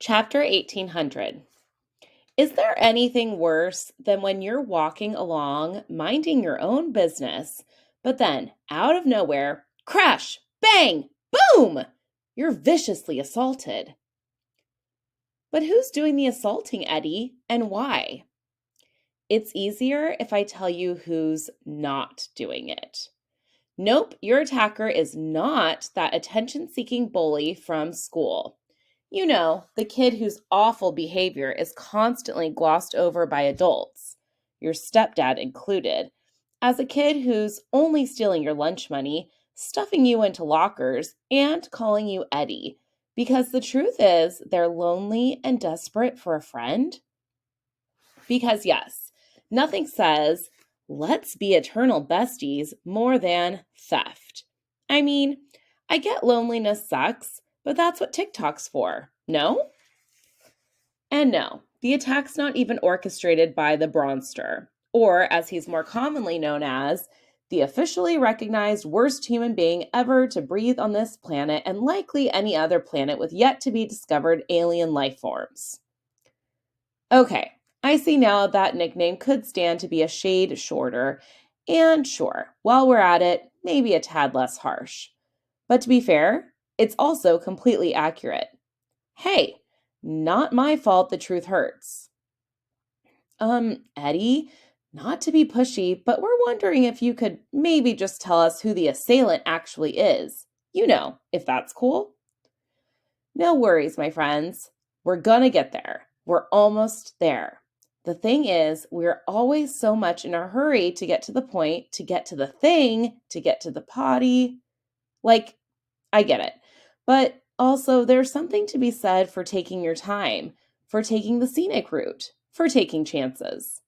Chapter 1800. Is there anything worse than when you're walking along, minding your own business, but then, out of nowhere, crash, bang, boom! You're viciously assaulted. But who's doing the assaulting, Eddie, and why? It's easier if I tell you who's not doing it. Nope, your attacker is not that attention seeking bully from school. You know, the kid whose awful behavior is constantly glossed over by adults, your stepdad included, as a kid who's only stealing your lunch money, stuffing you into lockers, and calling you Eddie, because the truth is they're lonely and desperate for a friend. Because, yes, nothing says, let's be eternal besties more than theft. I mean, I get loneliness sucks, but that's what TikTok's for, no? And no, the attack's not even orchestrated by the Bronster, or as he's more commonly known as, the officially recognized worst human being ever to breathe on this planet and likely any other planet with yet to be discovered alien life forms. Okay, I see now that nickname could stand to be a shade shorter, and sure, while we're at it, maybe a tad less harsh. But to be fair, it's also completely accurate. Hey, not my fault the truth hurts. Eddie, not to be pushy, but we're wondering if you could maybe just tell us who the assailant actually is. You know, if that's cool. No worries, my friends. We're gonna get there. We're almost there. The thing is, we're always so much in a hurry to get to the point, to get to the thing, to get to the potty. Like, I get it. But also, there's something to be said for taking your time, for taking the scenic route, for taking chances.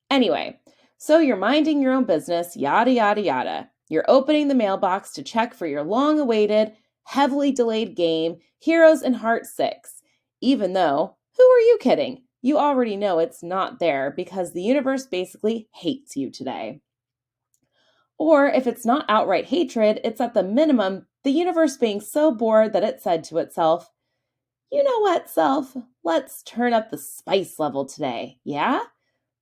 Anyway, so you're minding your own business, yada, yada, yada. You're opening the mailbox to check for your long awaited, heavily delayed game, Heroes in Heart 6. Even though, who are you kidding? You already know it's not there because the universe basically hates you today. Or if it's not outright hatred, it's at the minimum the universe being so bored that it said to itself, you know what, self? Let's turn up the spice level today, yeah?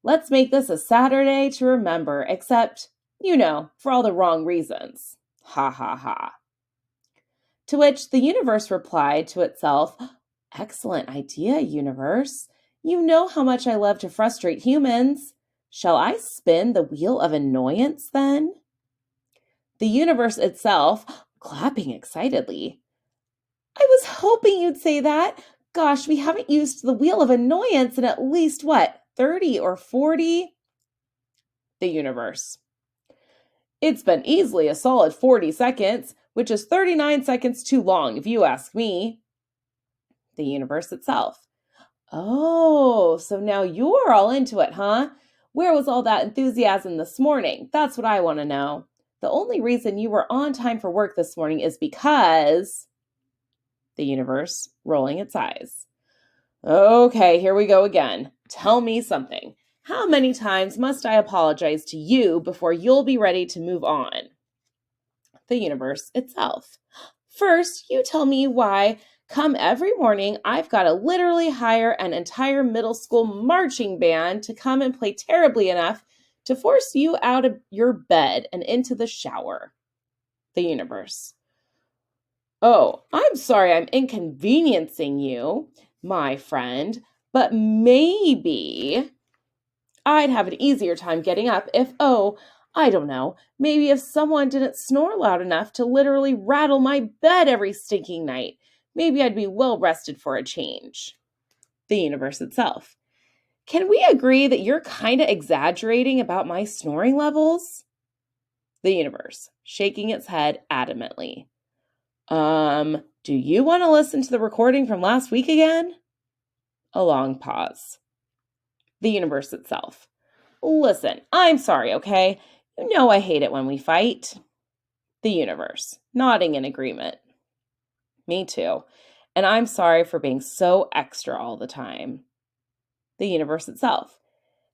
Let's make this a Saturday to remember, except, you know, for all the wrong reasons. Ha ha ha. To which the universe replied to itself, excellent idea, universe. You know how much I love to frustrate humans. Shall I spin the wheel of annoyance then? The universe itself, clapping excitedly. I was hoping you'd say that. Gosh, we haven't used the wheel of annoyance in at least, 30 or 40? The universe. It's been easily a solid 40 seconds, which is 39 seconds too long, if you ask me. The universe itself. Oh, so now you're all into it, huh? Where was all that enthusiasm this morning? That's what I want to know. The only reason you were on time for work this morning is because... The universe, rolling its eyes. Okay, here we go again. Tell me something. How many times must I apologize to you before you'll be ready to move on? The universe itself. First, you tell me why, come every morning, I've got to literally hire an entire middle school marching band to come and play terribly enough to force you out of your bed and into the shower. The universe. Oh, I'm sorry I'm inconveniencing you, my friend, but maybe I'd have an easier time getting up if, I don't know, maybe if someone didn't snore loud enough to literally rattle my bed every stinking night, maybe I'd be well rested for a change. The universe itself. Can we agree that you're kind of exaggerating about my snoring levels? The universe, shaking its head adamantly. Do you want to listen to the recording from last week again? A long pause. The universe itself. Listen, I'm sorry, okay? You know I hate it when we fight. The universe, nodding in agreement. Me too. And I'm sorry for being so extra all the time. The universe itself.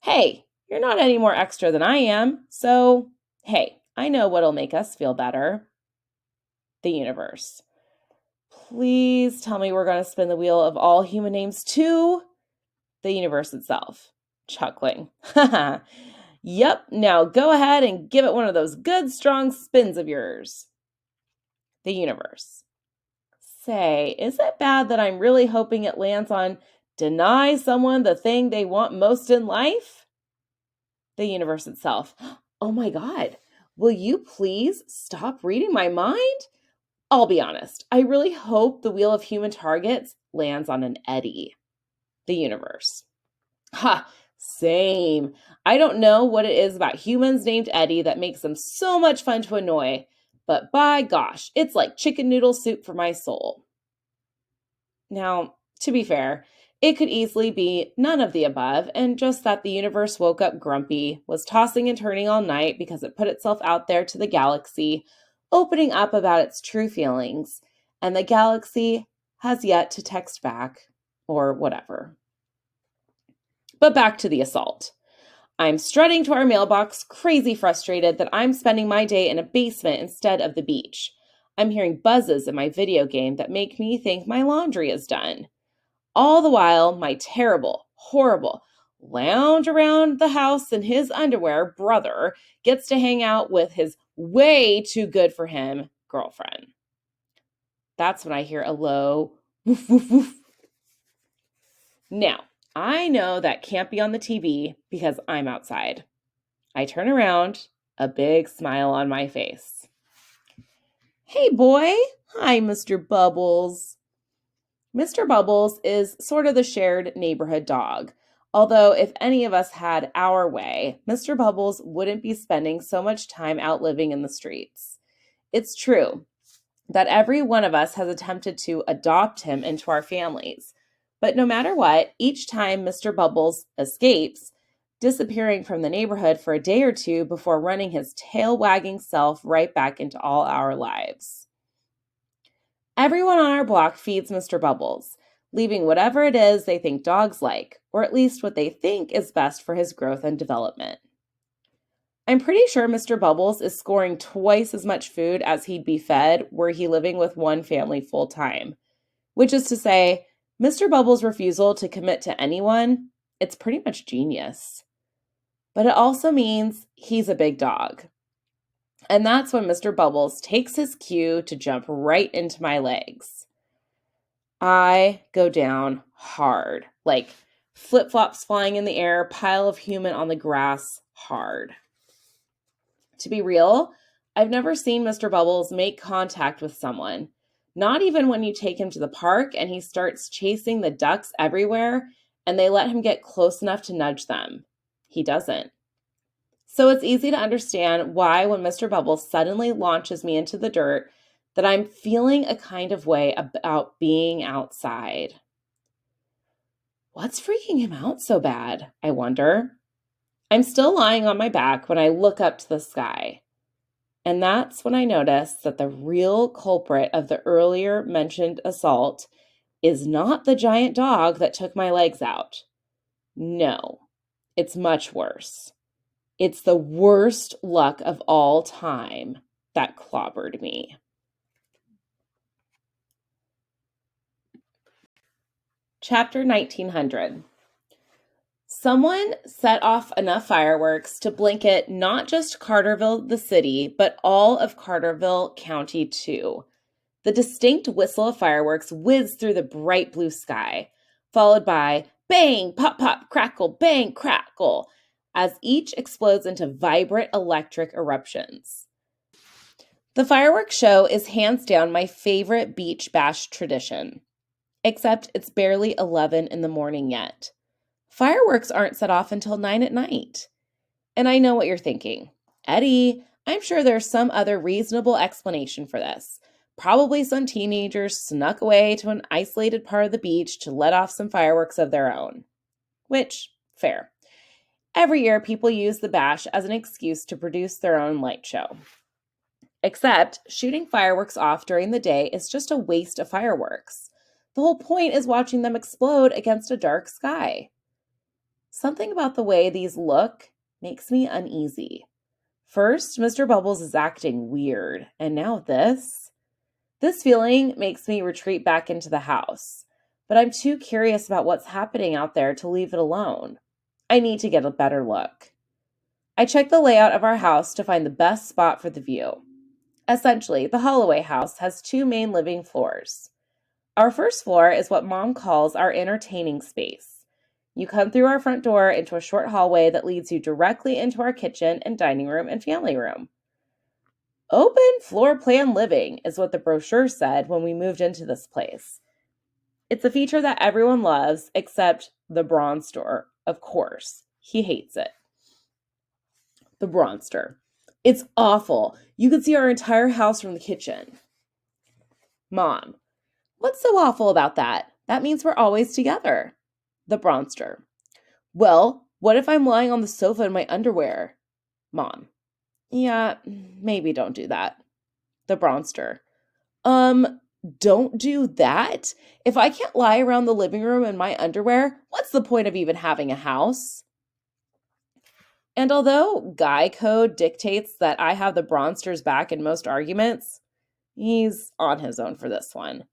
Hey, you're not any more extra than I am, so, hey, I know what'll make us feel better. The universe. Please tell me we're going to spin the wheel of all human names too. The universe itself, chuckling. Yep, now go ahead and give it one of those good strong spins of yours. The universe. Say, is it bad that I'm really hoping it lands on deny someone the thing they want most in life? The universe itself. Oh my God, will you please stop reading my mind? I'll be honest, I really hope the wheel of human targets lands on an Eddie. The universe. Ha, same. I don't know what it is about humans named Eddie that makes them so much fun to annoy, but by gosh, it's like chicken noodle soup for my soul. Now, to be fair, it could easily be none of the above, and just that the universe woke up grumpy, was tossing and turning all night because it put itself out there to the galaxy, opening up about its true feelings, and the galaxy has yet to text back, or whatever. But back to the assault. I'm strutting to our mailbox, crazy frustrated that I'm spending my day in a basement instead of the beach. I'm hearing buzzes in my video game that make me think my laundry is done. All the while, my terrible, horrible, lounge around the house in his underwear brother gets to hang out with his way too good for him girlfriend. That's when I hear a low woof, woof, woof. Now, I know that can't be on the TV because I'm outside. I turn around, a big smile on my face. Hey, boy. Hi, Mr. Bubbles. Mr. Bubbles is sort of the shared neighborhood dog. Although, if any of us had our way, Mr. Bubbles wouldn't be spending so much time out living in the streets. It's true that every one of us has attempted to adopt him into our families. But no matter what, each time Mr. Bubbles escapes, disappearing from the neighborhood for a day or two before running his tail-wagging self right back into all our lives. Everyone on our block feeds Mr. Bubbles, leaving whatever it is they think dogs like, or at least what they think is best for his growth and development. I'm pretty sure Mr. Bubbles is scoring twice as much food as he'd be fed were he living with one family full time. Which is to say, Mr. Bubbles' refusal to commit to anyone, it's pretty much genius. But it also means he's a big dog. And that's when Mr. Bubbles takes his cue to jump right into my legs. I go down hard, like flip-flops flying in the air, pile of human on the grass, hard. To be real, I've never seen Mr. Bubbles make contact with someone. Not even when you take him to the park and he starts chasing the ducks everywhere and they let him get close enough to nudge them. He doesn't. So it's easy to understand why when Mr. Bubbles suddenly launches me into the dirt that I'm feeling a kind of way about being outside. What's freaking him out so bad, I wonder? I'm still lying on my back when I look up to the sky. And that's when I notice that the real culprit of the earlier mentioned assault is not the giant dog that took my legs out. No, it's much worse. It's the worst luck of all time that clobbered me. Chapter 1900. Someone set off enough fireworks to blanket not just Carterville, the city, but all of Carterville County, too. The distinct whistle of fireworks whizzed through the bright blue sky, followed by bang, pop, pop, crackle, bang, crackle, as each explodes into vibrant electric eruptions. The fireworks show is hands down my favorite beach bash tradition, except it's barely 11 in the morning yet. Fireworks aren't set off until 9 at night. And I know what you're thinking. Eddie, I'm sure there's some other reasonable explanation for this. Probably some teenagers snuck away to an isolated part of the beach to let off some fireworks of their own. Which, fair. Every year, people use the bash as an excuse to produce their own light show. Except, shooting fireworks off during the day is just a waste of fireworks. The whole point is watching them explode against a dark sky. Something about the way these look makes me uneasy. First, Mr. Bubbles is acting weird, and now this. This feeling makes me retreat back into the house, but I'm too curious about what's happening out there to leave it alone. I need to get a better look. I check the layout of our house to find the best spot for the view. Essentially, the Holloway house has two main living floors. Our first floor is what Mom calls our entertaining space. You come through our front door into a short hallway that leads you directly into our kitchen and dining room and family room. Open floor plan living is what the brochure said when we moved into this place. It's a feature that everyone loves except the Bronster, of course. He hates it. The Bronster. It's awful. You could see our entire house from the kitchen. Mom. What's so awful about that? That means we're always together. The Bronster. Well, what if I'm lying on the sofa in my underwear? Mom. Yeah, maybe don't do that. The Bronster. Don't do that? If I can't lie around the living room in my underwear, what's the point of even having a house? And although guy code dictates that I have the Bronster's back in most arguments, he's on his own for this one.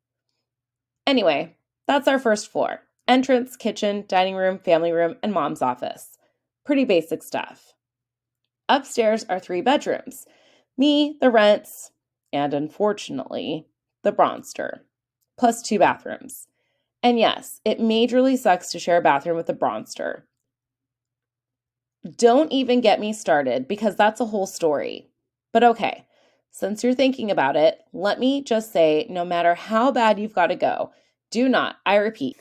Anyway, that's our first floor. Entrance, kitchen, dining room, family room, and Mom's office. Pretty basic stuff. Upstairs are 3 bedrooms. Me, the rents, and unfortunately, the Bronster, plus 2 bathrooms. And yes, it majorly sucks to share a bathroom with the Bronster. Don't even get me started because that's a whole story. But okay, since you're thinking about it, let me just say no matter how bad you've got to go, do not, I repeat,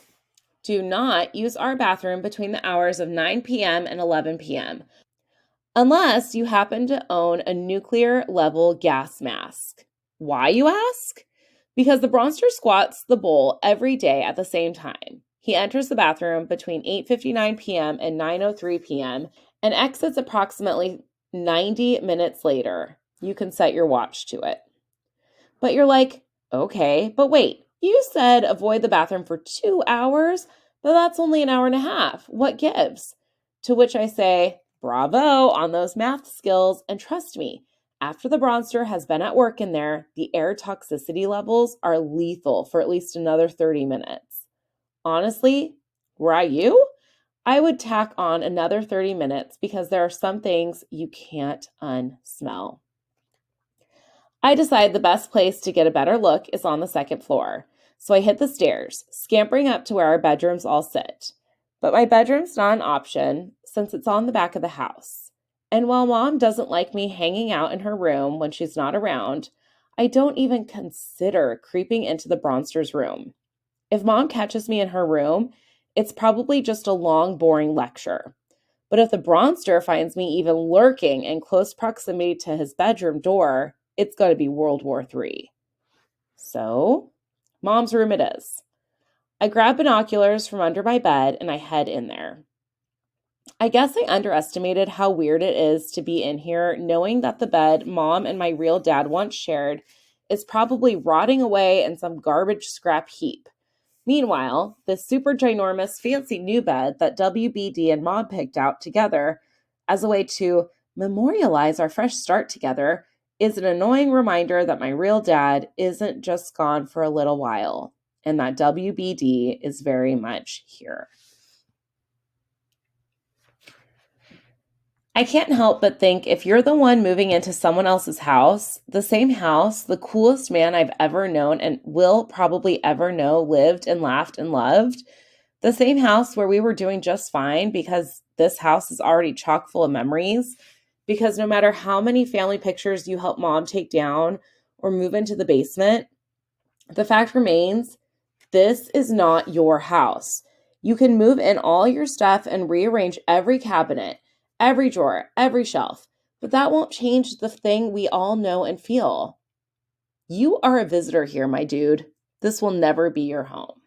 do not use our bathroom between the hours of 9 p.m. and 11 p.m. unless you happen to own a nuclear level gas mask. Why, you ask? Because the Bronster squats the bowl every day at the same time. He enters the bathroom between 8:59 p.m. and 9:03 p.m. and exits approximately 90 minutes later. You can set your watch to it. But you're like, okay, but wait, you said avoid the bathroom for 2 hours, but that's only an hour and a half. What gives? To which I say, bravo on those math skills, and trust me, after the Bronster has been at work in there, the air toxicity levels are lethal for at least another 30 minutes. Honestly, were I you, I would tack on another 30 minutes because there are some things you can't unsmell. I decide the best place to get a better look is on the second floor, so I hit the stairs, scampering up to where our bedrooms all sit. But my bedroom's not an option since it's on the back of the house. And while Mom doesn't like me hanging out in her room when she's not around, I don't even consider creeping into the Bronster's room. If Mom catches me in her room, it's probably just a long, boring lecture. But if the Bronster finds me even lurking in close proximity to his bedroom door, it's going to be World War III. So, Mom's room it is. I grab binoculars from under my bed and I head in there. I guess I underestimated how weird it is to be in here knowing that the bed Mom and my real dad once shared is probably rotting away in some garbage scrap heap. Meanwhile, this super ginormous fancy new bed that WBD and Mom picked out together as a way to memorialize our fresh start together is an annoying reminder that my real dad isn't just gone for a little while and that WBD is very much here. I can't help but think if you're the one moving into someone else's house, the same house the coolest man I've ever known and will probably ever know lived and laughed and loved, the same house where we were doing just fine because this house is already chock full of memories, because no matter how many family pictures you help Mom take down or move into the basement, the fact remains, this is not your house. You can move in all your stuff and rearrange every cabinet, every drawer, every shelf, but that won't change the thing we all know and feel. You are a visitor here, my dude. This will never be your home.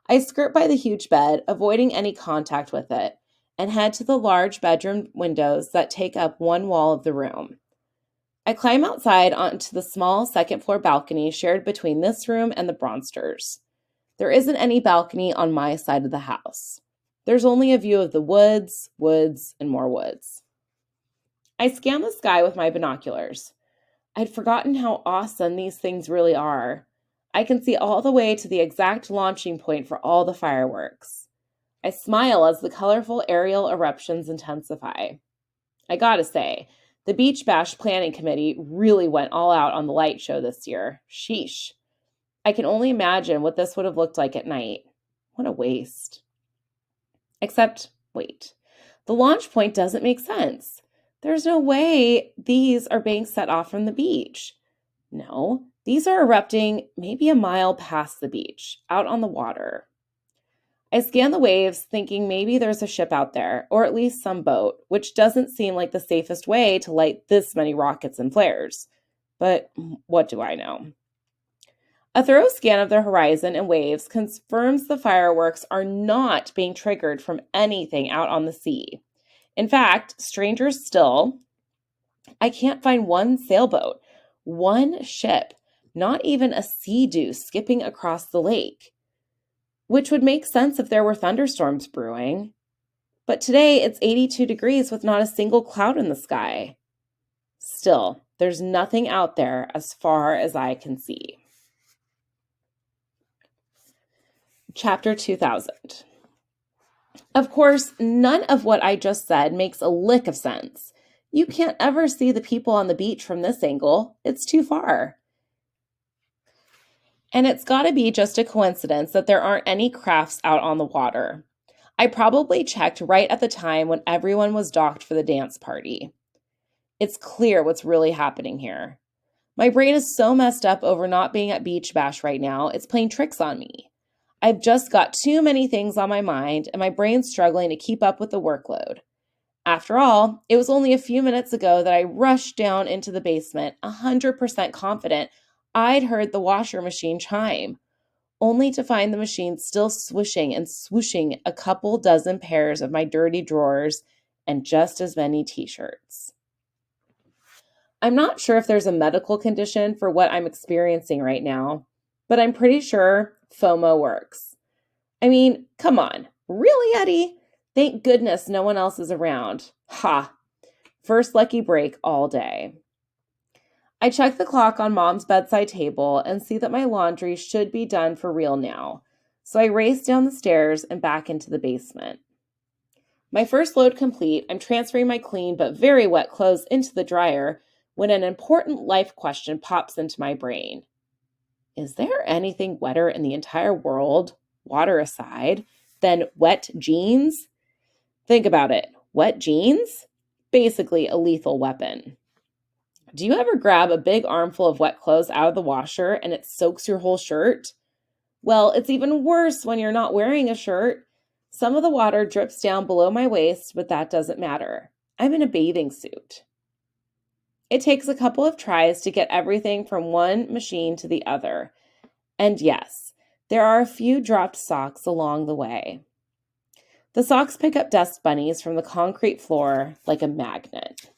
I skirt by the huge bed, avoiding any contact with it, and head to the large bedroom windows that take up one wall of the room. I climb outside onto the small second floor balcony shared between this room and the Bronsters. There isn't any balcony on my side of the house. There's only a view of the woods, and more woods. I scan the sky with my binoculars. I'd forgotten how awesome these things really are. I can see all the way to the exact launching point for all the fireworks. I smile as the colorful aerial eruptions intensify. I gotta say, the Beach Bash Planning Committee really went all out on the light show this year. Sheesh. I can only imagine what this would have looked like at night. What a waste. Except, wait, the launch point doesn't make sense. There's no way these are being set off from the beach. No, these are erupting maybe a mile past the beach, out on the water. I scan the waves, thinking maybe there's a ship out there, or at least some boat, which doesn't seem like the safest way to light this many rockets and flares. But what do I know? A thorough scan of the horizon and waves confirms the fireworks are not being triggered from anything out on the sea. In fact, strangers still, I can't find one sailboat, one ship, not even a sea-doo skipping across the lake, which would make sense if there were thunderstorms brewing. But today it's 82 degrees with not a single cloud in the sky. Still, there's nothing out there as far as I can see. Chapter 2000. Of course, none of what I just said makes a lick of sense. You can't ever see the people on the beach from this angle. It's too far. And it's got to be just a coincidence that there aren't any crafts out on the water. I probably checked right at the time when everyone was docked for the dance party. It's clear what's really happening here. My brain is so messed up over not being at Beach Bash right now, it's playing tricks on me. I've just got too many things on my mind, and my brain's struggling to keep up with the workload. After all, it was only a few minutes ago that I rushed down into the basement, 100% confident I'd heard the washer machine chime, only to find the machine still swishing and swooshing a couple dozen pairs of my dirty drawers and just as many t-shirts. I'm not sure if there's a medical condition for what I'm experiencing right now, but I'm pretty sure FOMO works. I mean, come on. Really, Eddie? Thank goodness no one else is around. Ha! First lucky break all day. I check the clock on Mom's bedside table and see that my laundry should be done for real now, so I race down the stairs and back into the basement. My first load complete, I'm transferring my clean but very wet clothes into the dryer when an important life question pops into my brain. Is there anything wetter in the entire world, water aside, than wet jeans? Think about it. Wet jeans? Basically a lethal weapon. Do you ever grab a big armful of wet clothes out of the washer and it soaks your whole shirt? Well, it's even worse when you're not wearing a shirt. Some of the water drips down below my waist, but that doesn't matter. I'm in a bathing suit. It takes a couple of tries to get everything from one machine to the other. And yes, there are a few dropped socks along the way. The socks pick up dust bunnies from the concrete floor like a magnet.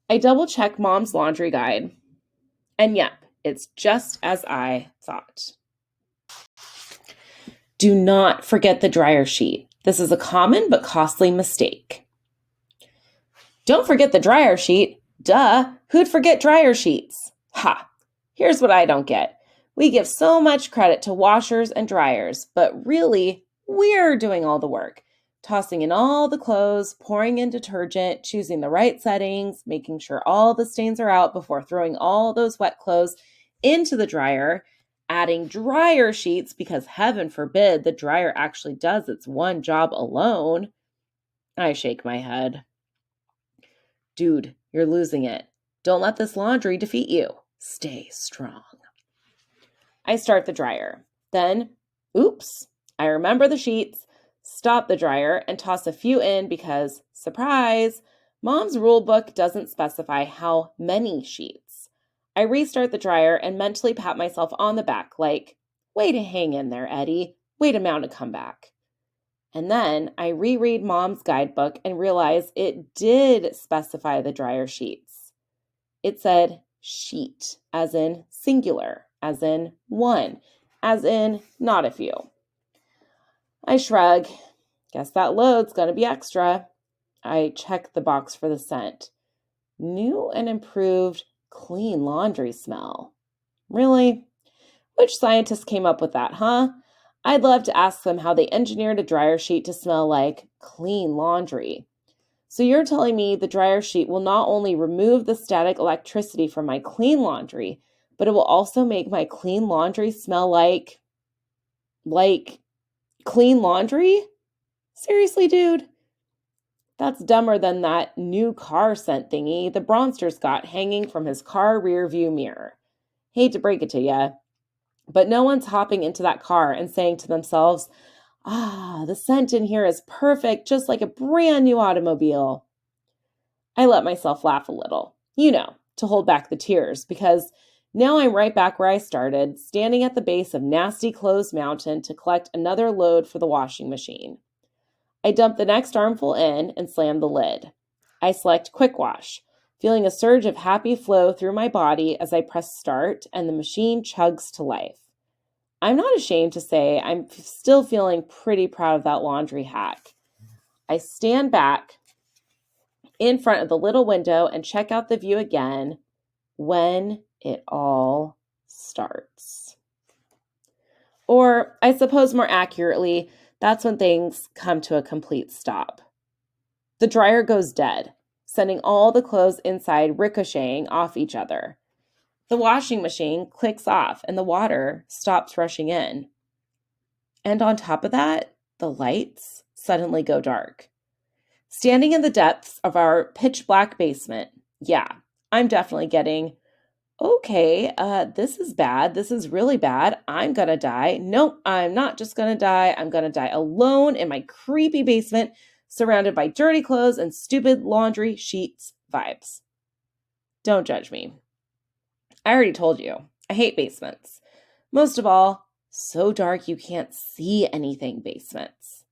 I double-check Mom's laundry guide, and yep, it's just as I thought. Do not forget the dryer sheet. This is a common but costly mistake. Don't forget the dryer sheet. Duh, who'd forget dryer sheets? Ha! Here's what I don't get. We give so much credit to washers and dryers, but really, we're doing all the work. Tossing in all the clothes, pouring in detergent, choosing the right settings, making sure all the stains are out before throwing all those wet clothes into the dryer, adding dryer sheets because heaven forbid the dryer actually does its one job alone. I shake my head. Dude, you're losing it. Don't let this laundry defeat you. Stay strong. I start the dryer. Then, oops, I remember the sheets, stop the dryer, and toss a few in because, surprise, Mom's rule book doesn't specify how many sheets. I restart the dryer and mentally pat myself on the back like, way to hang in there, Eddie. Wait a minute to come back. And then I reread Mom's guidebook and realize it did specify the dryer sheets. It said sheet, as in singular, as in one, as in not a few. I shrug. Guess that load's gonna be extra. I check the box for the scent. New and improved Clean laundry smell. Really? Which scientist came up with that, huh? I'd love to ask them how they engineered a dryer sheet to smell like clean laundry. So you're telling me the dryer sheet will not only remove the static electricity from my clean laundry, but it will also make my clean laundry smell like clean laundry? Seriously, dude? That's dumber than that new car scent thingy the Bronster's got hanging from his car rear view mirror. Hate to break it to ya, but no one's hopping into that car and saying to themselves, the scent in here is perfect, just like a brand new automobile. I let myself laugh a little, to hold back the tears, because now I'm right back where I started, standing at the base of Nasty Clothes Mountain to collect another load for the washing machine. I dump the next armful in and slam the lid. I select Quick Wash, feeling a surge of happy flow through my body as I press start and the machine chugs to life. I'm not ashamed to say I'm still feeling pretty proud of that laundry hack. I stand back in front of the little window and check out the view again when it all starts. Or, I suppose more accurately, that's when things come to a complete stop. The dryer goes dead, sending all the clothes inside ricocheting off each other. The washing machine clicks off and the water stops rushing in. And on top of that, the lights suddenly go dark. Standing in the depths of our pitch black basement, yeah, I'm definitely getting, okay, this is bad. This is really bad. I'm gonna die. Nope, I'm not just gonna die. I'm gonna die alone in my creepy basement, surrounded by dirty clothes and stupid laundry sheets vibes. Don't judge me. I already told you, I hate basements. Most of all, so dark you can't see anything basements.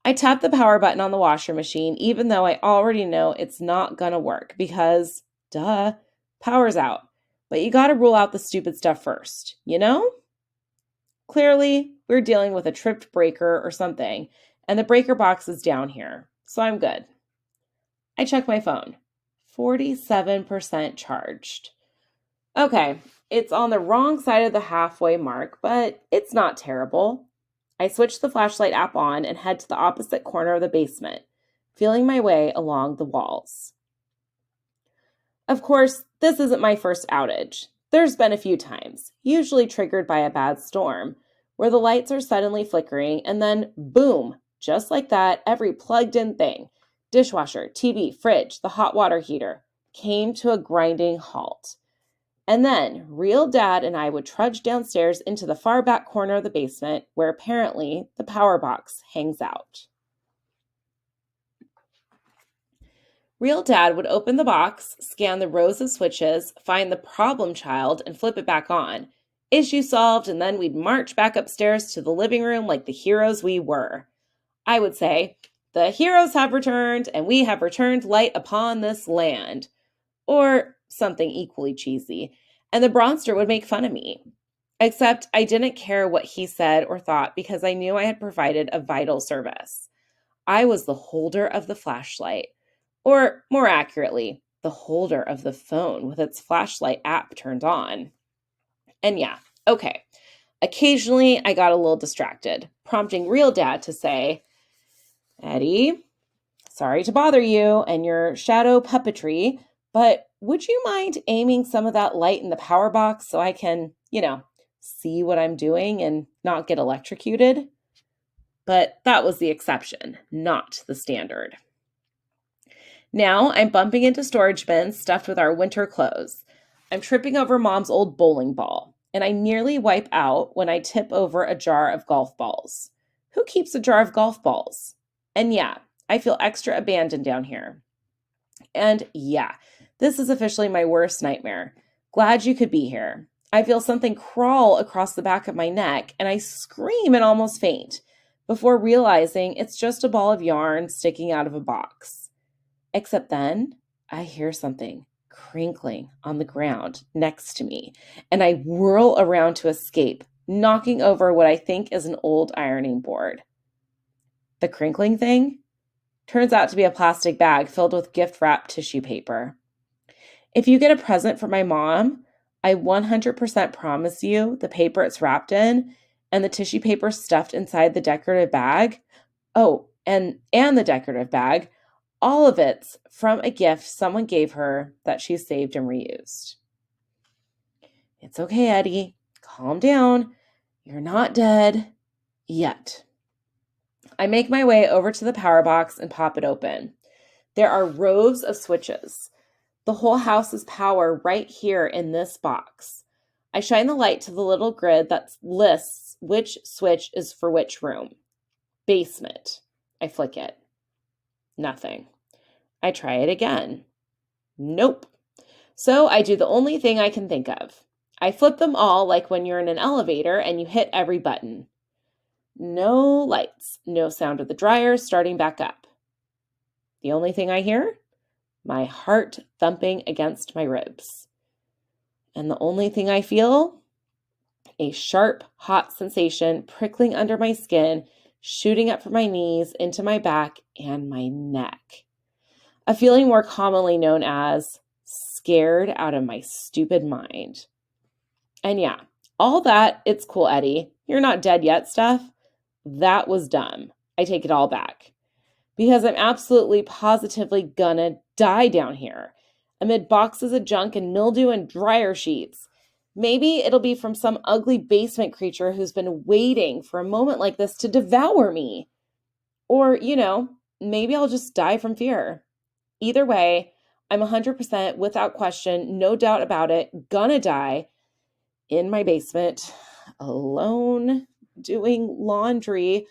I tap the power button on the washer machine, even though I already know it's not gonna work because, duh, power's out. But you gotta rule out the stupid stuff first, you know? Clearly, we're dealing with a tripped breaker or something, and the breaker box is down here, so I'm good. I check my phone. 47% charged. Okay, it's on the wrong side of the halfway mark, but it's not terrible. I switch the flashlight app on and head to the opposite corner of the basement, feeling my way along the walls. Of course, this isn't my first outage. There's been a few times, usually triggered by a bad storm, where the lights are suddenly flickering and then boom, just like that, every plugged-in thing, dishwasher, TV, fridge, the hot water heater, came to a grinding halt. And then, real dad and I would trudge downstairs into the far back corner of the basement where apparently the power box hangs out. Real dad would open the box, scan the rows of switches, find the problem child, and flip it back on. Issue solved, and then we'd march back upstairs to the living room like the heroes we were. I would say, "The heroes have returned, and we have returned light upon this land." Or something equally cheesy, and the Bronster would make fun of me. Except I didn't care what he said or thought because I knew I had provided a vital service. I was the holder of the flashlight, or more accurately, the holder of the phone with its flashlight app turned on. And yeah, okay, occasionally I got a little distracted, prompting real dad to say, "Eddie, sorry to bother you and your shadow puppetry, but would you mind aiming some of that light in the power box so I can, see what I'm doing and not get electrocuted?" But that was the exception, not the standard. Now I'm bumping into storage bins stuffed with our winter clothes. I'm tripping over mom's old bowling ball, and I nearly wipe out when I tip over a jar of golf balls. Who keeps a jar of golf balls? And yeah, I feel extra abandoned down here. And yeah, this is officially my worst nightmare. Glad you could be here. I feel something crawl across the back of my neck, and I scream and almost faint before realizing it's just a ball of yarn sticking out of a box. Except then, I hear something crinkling on the ground next to me, and I whirl around to escape, knocking over what I think is an old ironing board. The crinkling thing turns out to be a plastic bag filled with gift-wrapped tissue paper. If you get a present for my mom, I 100% promise you the paper it's wrapped in and the tissue paper stuffed inside the decorative bag. Oh, and the decorative bag, all of it's from a gift someone gave her that she saved and reused. It's okay, Eddie. Calm down. You're not dead yet. I make my way over to the power box and pop it open. There are rows of switches. The whole house is power right here in this box. I shine the light to the little grid that lists which switch is for which room. Basement. I flick it. Nothing. I try it again. Nope. So I do the only thing I can think of. I flip them all like when you're in an elevator and you hit every button. No lights, no sound of the dryer starting back up. The only thing I hear? My heart thumping against my ribs. And the only thing I feel? A sharp, hot sensation prickling under my skin, shooting up from my knees into my back and my neck. A feeling more commonly known as scared out of my stupid mind. And yeah, all that, it's cool, Eddie, you're not dead yet stuff, that was dumb. I take it all back. Because I'm absolutely positively gonna die down here, amid boxes of junk and mildew and dryer sheets. Maybe it'll be from some ugly basement creature who's been waiting for a moment like this to devour me. Or, maybe I'll just die from fear. Either way, I'm 100% without question, no doubt about it, gonna die in my basement, alone, doing laundry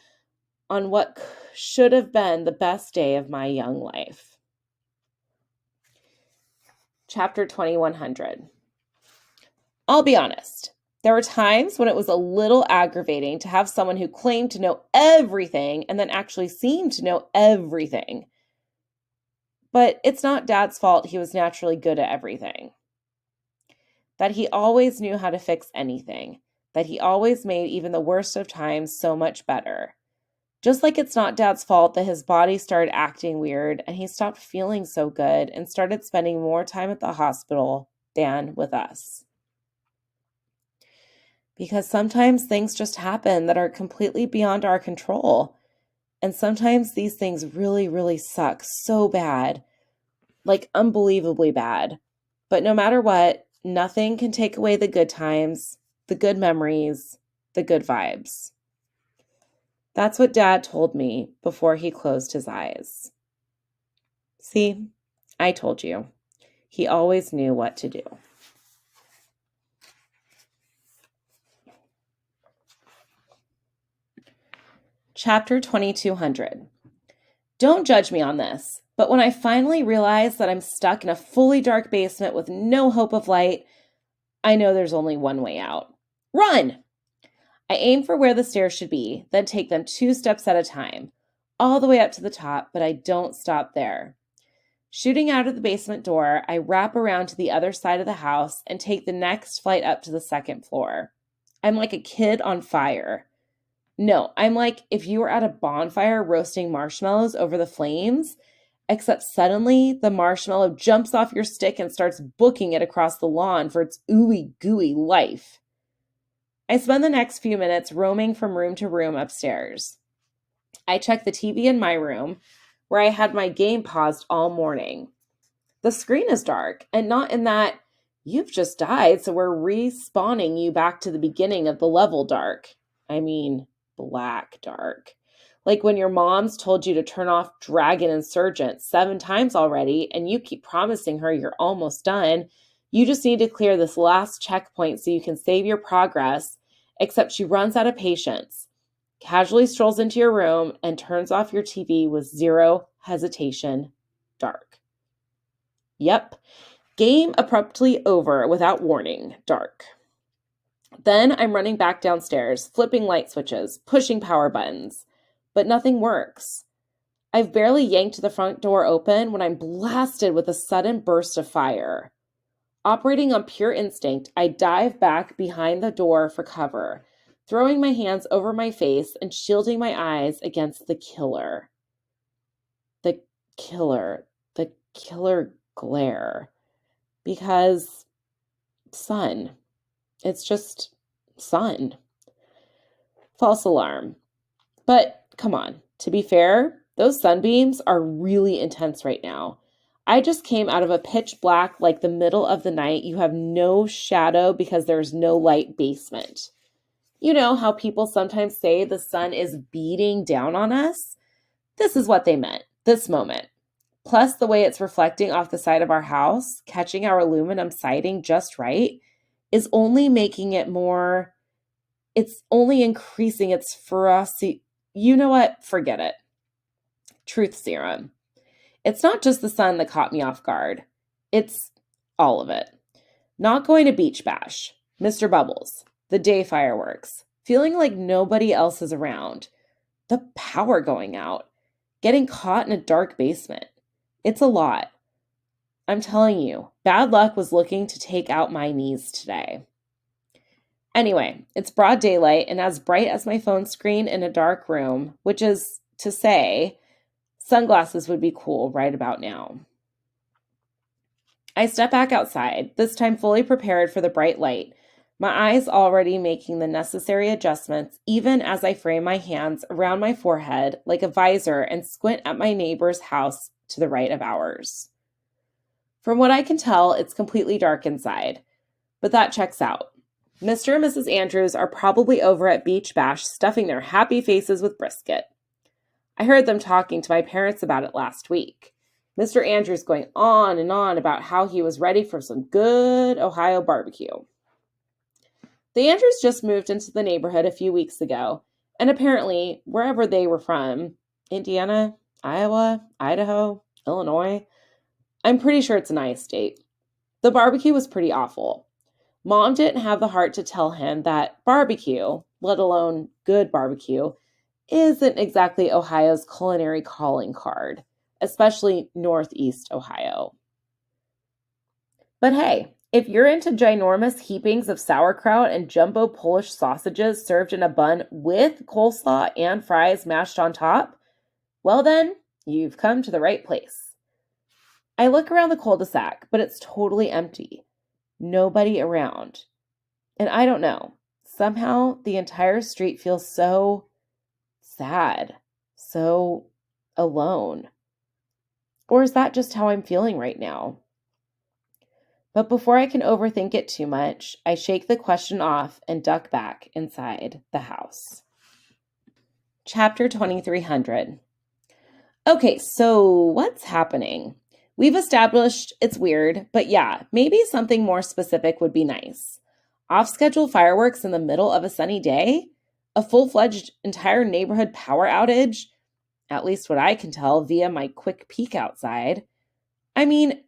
on what should have been the best day of my young life. Chapter 2100. I'll be honest. There were times when it was a little aggravating to have someone who claimed to know everything and then actually seemed to know everything. But it's not Dad's fault he was naturally good at everything. That he always knew how to fix anything. That he always made even the worst of times so much better. Just like it's not Dad's fault that his body started acting weird and he stopped feeling so good and started spending more time at the hospital than with us. Because sometimes things just happen that are completely beyond our control. And sometimes these things really, really suck so bad, like unbelievably bad. But no matter what, nothing can take away the good times, the good memories, the good vibes. That's what Dad told me before he closed his eyes. See, I told you. He always knew what to do. Chapter 2200. Don't judge me on this, but when I finally realize that I'm stuck in a fully dark basement with no hope of light, I know there's only one way out. Run! I aim for where the stairs should be, then take them 2 steps at a time, all the way up to the top, but I don't stop there. Shooting out of the basement door, I wrap around to the other side of the house and take the next flight up to the 2nd floor. I'm like a kid on fire. No, I'm like if you were at a bonfire roasting marshmallows over the flames, except suddenly the marshmallow jumps off your stick and starts booking it across the lawn for its ooey gooey life. I spend the next few minutes roaming from room to room upstairs. I check the TV in my room, where I had my game paused all morning. The screen is dark, and not in that you've just died, so we're respawning you back to the beginning of the level dark. I mean, black dark. Like when your mom's told you to turn off Dragon Insurgent 7 times already, and you keep promising her you're almost done. You just need to clear this last checkpoint so you can save your progress, except she runs out of patience, casually strolls into your room, and turns off your TV with zero hesitation, dark. Yep, game abruptly over without warning, dark. Then I'm running back downstairs, flipping light switches, pushing power buttons, but nothing works. I've barely yanked the front door open when I'm blasted with a sudden burst of fire. Operating on pure instinct, I dive back behind the door for cover, throwing my hands over my face and shielding my eyes against the killer. The killer glare. Because sun. It's just sun. False alarm. But come on, to be fair, those sunbeams are really intense right now. I just came out of a pitch black, like the middle of the night. You have no shadow because there's no light basement. You know how people sometimes say the sun is beating down on us? This is what they meant, this moment. Plus, the way it's reflecting off the side of our house, catching our aluminum siding just right, is only making it more, it's only increasing its ferocity. You know what? Forget it. Truth serum. It's not just the sun that caught me off guard. It's all of it. Not going to Beach Bash, Mr. Bubbles, the day fireworks, feeling like nobody else is around, the power going out, getting caught in a dark basement. It's a lot. I'm telling you, bad luck was looking to take out my knees today. Anyway, it's broad daylight and as bright as my phone screen in a dark room, which is to say, sunglasses would be cool right about now. I step back outside, this time fully prepared for the bright light, my eyes already making the necessary adjustments, even as I frame my hands around my forehead like a visor and squint at my neighbor's house to the right of ours. From what I can tell, it's completely dark inside, but that checks out. Mr. and Mrs. Andrews are probably over at Beach Bash stuffing their happy faces with brisket. I heard them talking to my parents about it last week. Mr. Andrews going on and on about how he was ready for some good Ohio barbecue. The Andrews just moved into the neighborhood a few weeks ago, and apparently, wherever they were from, Indiana, Iowa, Idaho, Illinois, I'm pretty sure it's an I state. The barbecue was pretty awful. Mom didn't have the heart to tell him that barbecue, let alone good barbecue, isn't exactly Ohio's culinary calling card, especially Northeast Ohio. But hey, if you're into ginormous heapings of sauerkraut and jumbo Polish sausages served in a bun with coleslaw and fries mashed on top, well then, you've come to the right place. I look around the cul-de-sac, but it's totally empty. Nobody around. And I don't know, somehow the entire street feels so sad, so alone. Or is that just how I'm feeling right now? But before I can overthink it too much, I shake the question off and duck back inside the house. Chapter 2300. Okay, so what's happening? We've established it's weird, but yeah, maybe something more specific would be nice. Off-schedule fireworks in the middle of a sunny day? A full-fledged entire neighborhood power outage? At least what I can tell via my quick peek outside. I mean,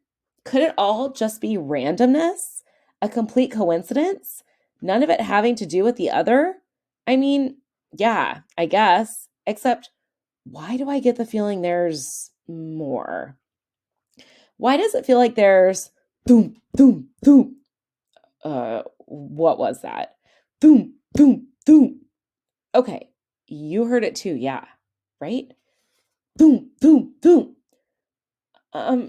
could it all just be randomness? A complete coincidence? None of it having to do with the other? I mean, yeah, I guess. Except, why do I get the feeling there's more? Why does it feel like there's boom, boom, boom? What was that? Boom, boom, boom. Okay, you heard it too, yeah, right? Boom, boom, boom.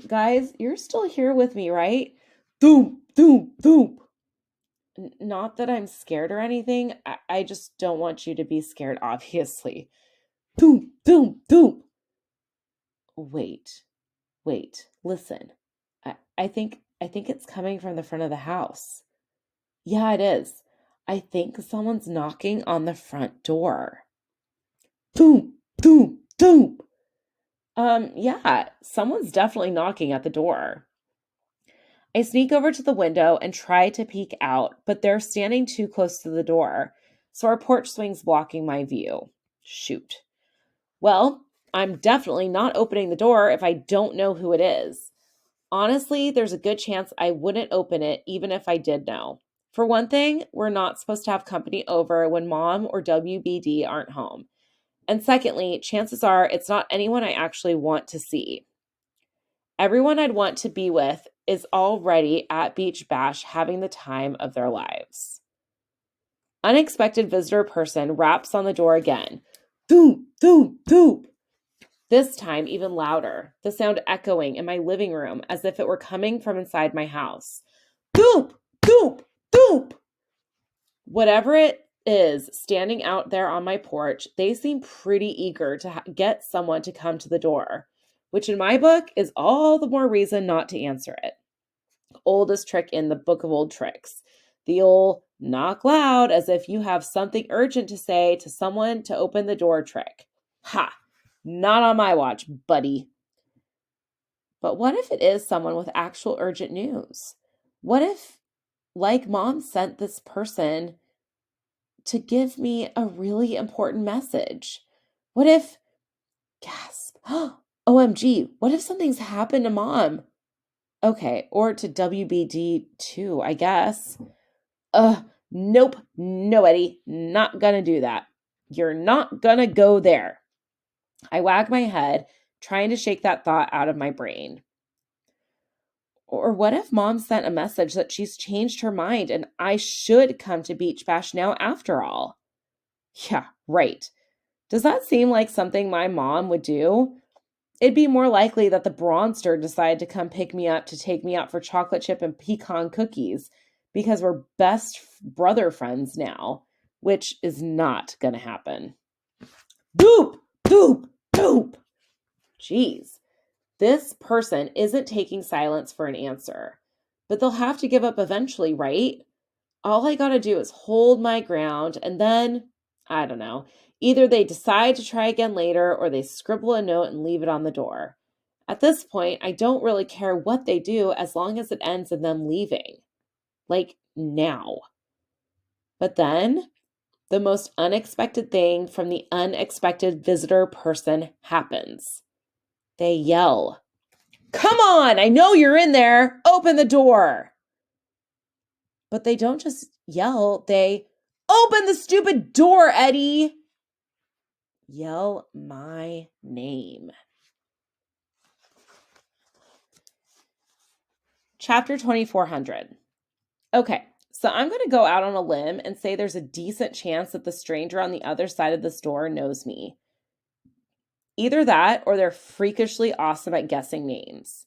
Guys, you're still here with me, right? Boom, boom, boom. Not that I'm scared or anything. I just don't want you to be scared, obviously. Boom, boom, boom. Wait, listen. I think it's coming from the front of the house. Yeah, it is. I think someone's knocking on the front door. Boom, boom, boom. Yeah, someone's definitely knocking at the door. I sneak over to the window and try to peek out, but they're standing too close to the door, so our porch swing's blocking my view. Shoot. Well, I'm definitely not opening the door if I don't know who it is. Honestly, there's a good chance I wouldn't open it even if I did know. For one thing, we're not supposed to have company over when Mom or WBD aren't home. And secondly, chances are it's not anyone I actually want to see. Everyone I'd want to be with is already at Beach Bash having the time of their lives. Unexpected visitor person raps on the door again. Doom, doom, doom. This time, even louder, the sound echoing in my living room as if it were coming from inside my house. Doop! Doop! Doop! Whatever it is standing out there on my porch, they seem pretty eager to get someone to come to the door, which in my book is all the more reason not to answer it. Oldest trick in the book of old tricks. The old knock loud as if you have something urgent to say to someone to open the door trick. Ha! Not on my watch, buddy. But what if it is someone with actual urgent news? What if, like Mom sent this person to give me a really important message? What if, gasp, OMG, what if something's happened to Mom? Okay, or to WBD too, I guess. Nope, no, Eddie, not gonna do that. You're not gonna go there. I wag my head, trying to shake that thought out of my brain. Or what if Mom sent a message that she's changed her mind and I should come to Beach Bash now after all? Yeah, right. Does that seem like something my mom would do? It'd be more likely that the Bronster decided to come pick me up to take me out for chocolate chip and pecan cookies because we're best brother friends now, which is not going to happen. Doop, doop, doop. Jeez, this person isn't taking silence for an answer, but they'll have to give up eventually, right? All I got to do is hold my ground and then, I don't know, either they decide to try again later or they scribble a note and leave it on the door. At this point, I don't really care what they do as long as it ends in them leaving. Like now. But then, the most unexpected thing from the unexpected visitor person happens. They yell, "Come on, I know you're in there. Open the door." But they don't just yell, they open the stupid door, Eddie. Yell my name. Chapter 2400. Okay, so I'm going to go out on a limb and say there's a decent chance that the stranger on the other side of this door knows me. Either that or they're freakishly awesome at guessing names.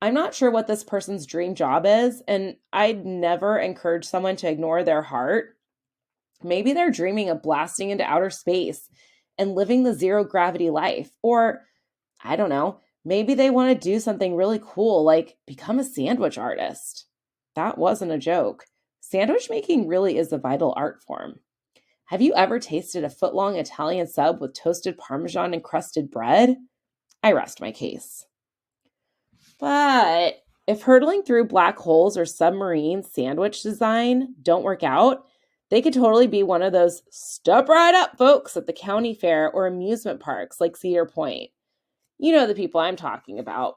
I'm not sure what this person's dream job is, and I'd never encourage someone to ignore their heart. Maybe they're dreaming of blasting into outer space and living the zero gravity life. Or, I don't know, maybe they want to do something really cool, like become a sandwich artist. That wasn't a joke. Sandwich making really is a vital art form. Have you ever tasted a foot-long Italian sub with toasted Parmesan encrusted bread? I rest my case. But if hurtling through black holes or submarine sandwich design don't work out, they could totally be one of those step right up folks at the county fair or amusement parks like Cedar Point. You know the people I'm talking about.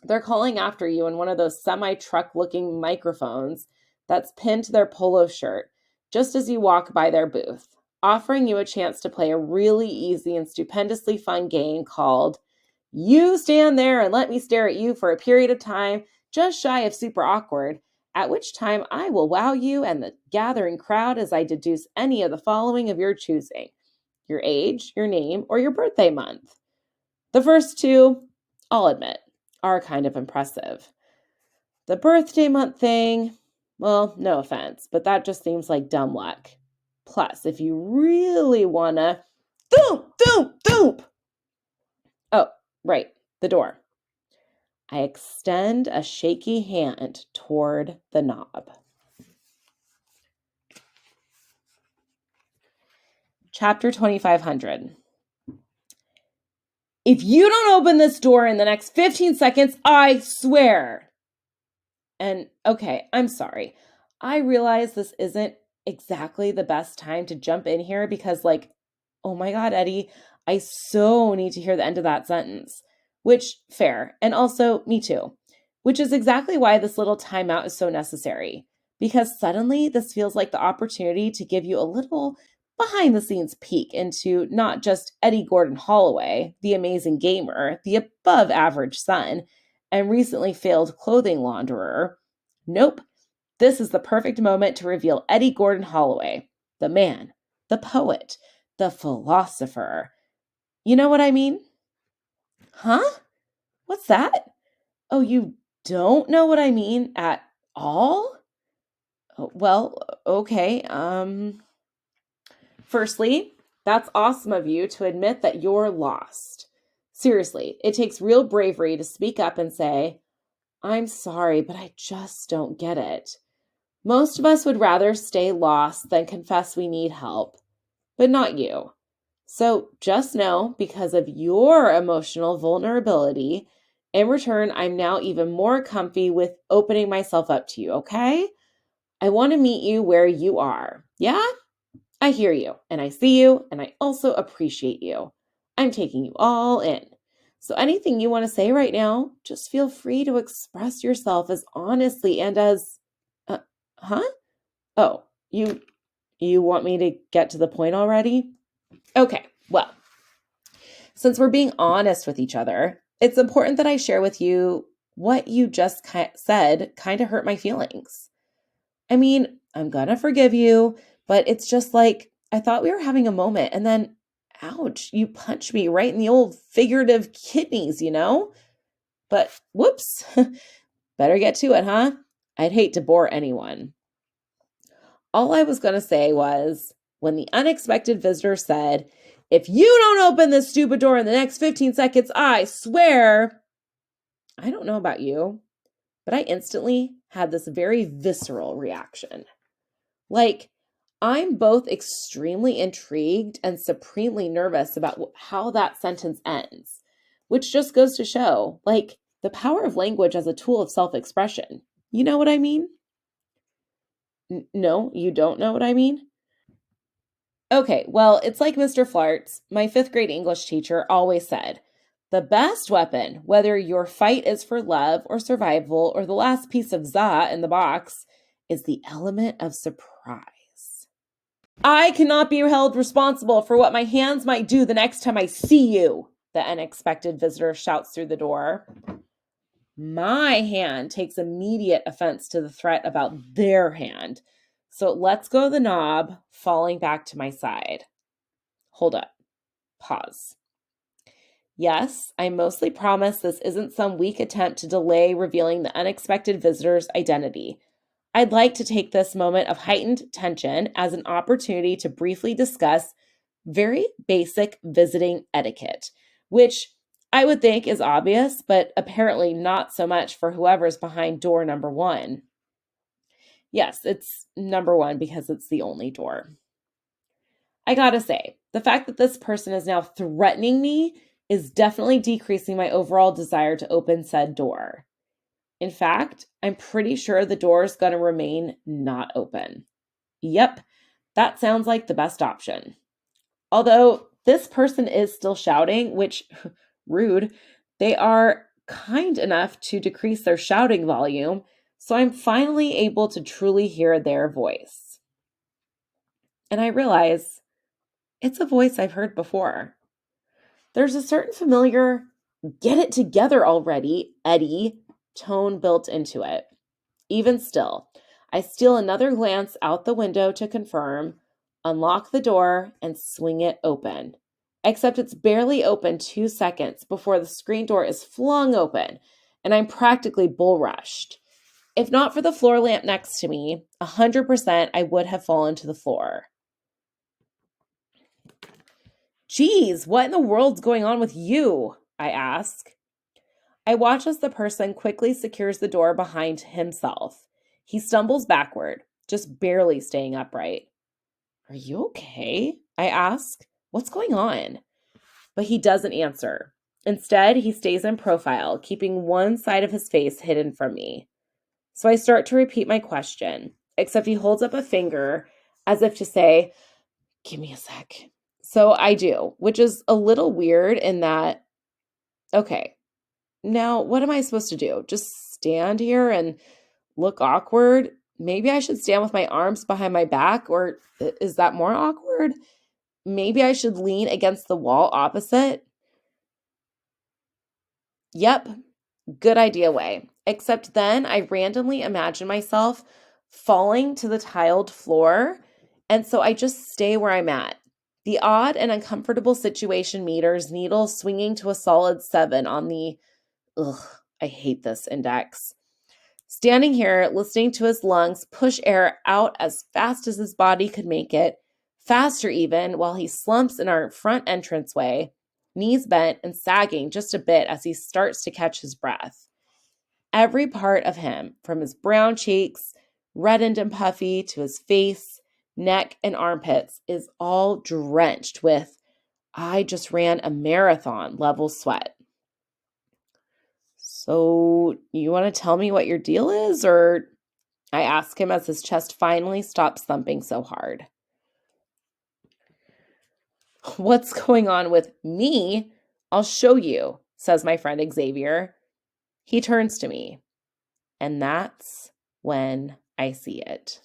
They're calling after you in one of those semi-truck looking microphones that's pinned to their polo shirt just as you walk by their booth, offering you a chance to play a really easy and stupendously fun game called You Stand There and Let Me Stare at You for a Period of Time just shy of super awkward, at which time I will wow you and the gathering crowd as I deduce any of the following of your choosing: your age, your name, or your birthday month. The first two, I'll admit, are kind of impressive. The birthday month thing, well, no offense, but that just seems like dumb luck. Plus, if you really wanna, doop, doop, doop. Oh, right, the door. I extend a shaky hand toward the knob. Chapter 2500. If you don't open this door in the next 15 seconds, I swear. And okay, I'm sorry. I realize this isn't exactly the best time to jump in here because, like, oh my God, Eddie, I so need to hear the end of that sentence. Which, fair. And also, me too. Which is exactly why this little timeout is so necessary. Because suddenly this feels like the opportunity to give you a little behind the scenes peek into not just Eddie Gordon Holloway, the amazing gamer, the above average son, and recently failed clothing launderer. Nope. This is the perfect moment to reveal Eddie Gordon Holloway, the man, the poet, the philosopher. You know what I mean? Huh? What's that? Oh, you don't know what I mean at all? Oh, well, okay. Firstly, that's awesome of you to admit that you're lost. Seriously, it takes real bravery to speak up and say, I'm sorry, but I just don't get it. Most of us would rather stay lost than confess we need help, but not you. So just know, because of your emotional vulnerability, in return, I'm now even more comfy with opening myself up to you, okay? I want to meet you where you are. Yeah? I hear you, and I see you, and I also appreciate you. I'm taking you all in. So anything you want to say right now, just feel free to express yourself as honestly and as uh, huh? Oh, you want me to get to the point already? Okay. Well, since we're being honest with each other, it's important that I share with you what you just said kind of hurt my feelings. I mean, I'm gonna forgive you, but it's just like I thought we were having a moment and then, ouch, you punched me right in the old figurative kidneys, you know? But whoops, better get to it, huh? I'd hate to bore anyone. All I was gonna say was when the unexpected visitor said, if you don't open this stupid door in the next 15 seconds, I swear. I don't know about you, but I instantly had this very visceral reaction. Like, I'm both extremely intrigued and supremely nervous about how that sentence ends, which just goes to show, like, the power of language as a tool of self expression. You know what I mean? No, you don't know what I mean? Okay, well, it's like Mr. Flarts, my fifth grade English teacher, always said the best weapon, whether your fight is for love or survival or the last piece of za in the box, is the element of surprise. I cannot be held responsible for what my hands might do the next time I see you, the unexpected visitor shouts through the door. My hand takes immediate offense to the threat about their hand, so it lets go of the knob, falling back to my side. Hold up. Pause. Yes, I mostly promise this isn't some weak attempt to delay revealing the unexpected visitor's identity. I'd like to take this moment of heightened tension as an opportunity to briefly discuss very basic visiting etiquette, which I would think is obvious, but apparently not so much for whoever's behind door number one. Yes, it's number one because it's the only door. I gotta say, the fact that this person is now threatening me is definitely decreasing my overall desire to open said door. In fact, I'm pretty sure the door is going to remain not open. Yep, that sounds like the best option. Although this person is still shouting, which, rude, they are kind enough to decrease their shouting volume, so I'm finally able to truly hear their voice. And I realize it's a voice I've heard before. There's a certain familiar, get it together already, Eddie, tone built into it. Even still, I steal another glance out the window to confirm, unlock the door, and swing it open. Except it's barely open 2 seconds before the screen door is flung open, and I'm practically bull rushed. If not for the floor lamp next to me, 100% I would have fallen to the floor. Geez, what in the world's going on with you? I ask. I watch as the person quickly secures the door behind himself. He stumbles backward, just barely staying upright. Are you okay? I ask. What's going on? But he doesn't answer. Instead, he stays in profile, keeping one side of his face hidden from me. So I start to repeat my question, except he holds up a finger as if to say, give me a sec. So I do, which is a little weird in that, okay, now what am I supposed to do? Just stand here and look awkward? Maybe I should stand with my arms behind my back, or is that more awkward? Maybe I should lean against the wall opposite. Yep, good idea way. Except then I randomly imagine myself falling to the tiled floor, and so I just stay where I'm at. The odd and uncomfortable situation meter's needle swinging to a solid 7 on the, ugh, I hate this index. Standing here, listening to his lungs push air out as fast as his body could make it, faster even, while he slumps in our front entranceway, knees bent and sagging just a bit as he starts to catch his breath. Every part of him, from his brown cheeks, reddened and puffy, to his face, neck, and armpits, is all drenched with, I just ran a marathon level sweat. So, you want to tell me what your deal is? Or I ask him as his chest finally stops thumping so hard. What's going on with me? I'll show you, says my friend Xavier. He turns to me, and that's when I see it.